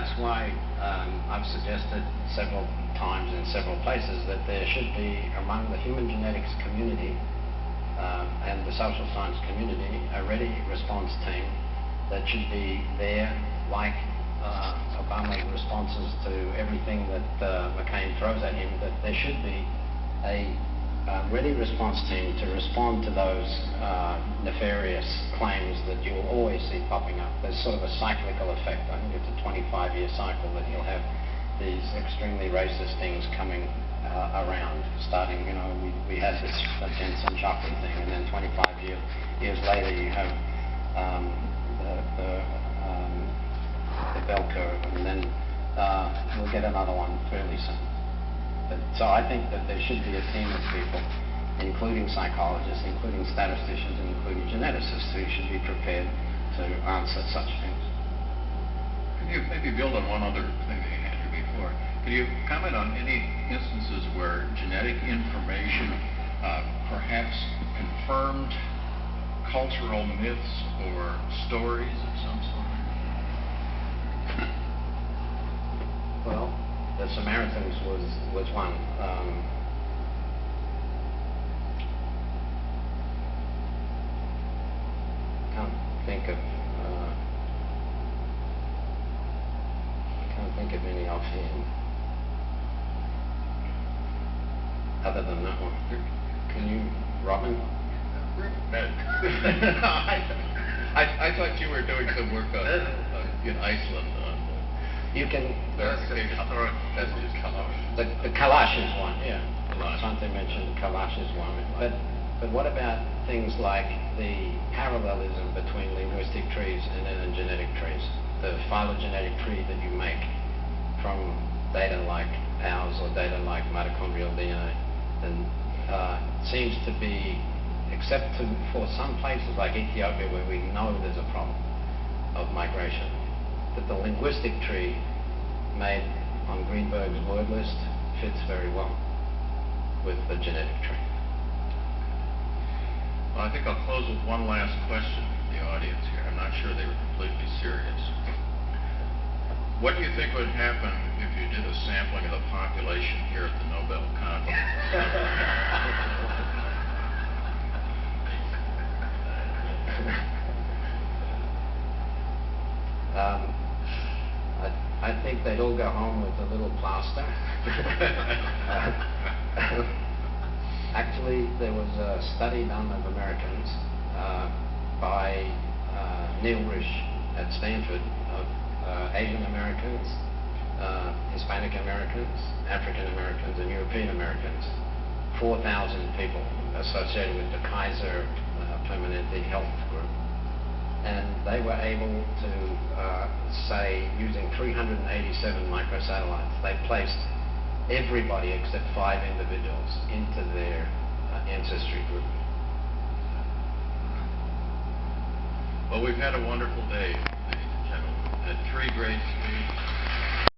that's why I've suggested several times in several places that there should be, among the human genetics community and the social science community, a ready response team that should be there, like Obama's responses to everything that McCain throws at him, that there should be a ready response team to respond to those nefarious claims that you'll always see popping up. There's sort of a cyclical effect. I think it's a 25-year cycle that you'll have these extremely racist things coming around. Starting, you know, we had this Jensen chocolate thing, and then 25 years later you have the bell curve, and then we'll get another one fairly soon. So I think that there should be a team of people, including psychologists, including statisticians, and including geneticists, who should be prepared to answer such things. Could you maybe build on one other thing that you had here before? Could you comment on any instances where genetic information perhaps confirmed cultural myths or stories of some sort? Well, the Samaritans was one. Can't think of any offhand. Other than that one, can you, Robin? I thought you were doing some work in Iceland on. You can. The Kalash is one, yeah. Kalash. Something mentioned Kalash is one. But what about things like the parallelism between linguistic trees and genetic trees? The phylogenetic tree that you make from data like ours or data like mitochondrial DNA, and seems to be, except for some places like Ethiopia where we know there's a problem of migration, that the linguistic tree made on Greenberg's word list fits very well with the genetic tree. Well, I think I'll close with one last question from the audience here. I'm not sure they were completely serious. What do you think would happen if you did a sampling of the population here at the Nobel Conference? I think they'd all go home with a little plaster. Actually, there was a study done of Americans by Neil Risch at Stanford of Asian Americans, Hispanic Americans, African Americans, and European Americans. 4,000 people associated with the Kaiser Permanente Health Group. And they were able to say, using 387 microsatellites, they placed everybody except 5 individuals into their ancestry group. Well, we've had a wonderful day, ladies and gentlemen. We've had 3 great speakers.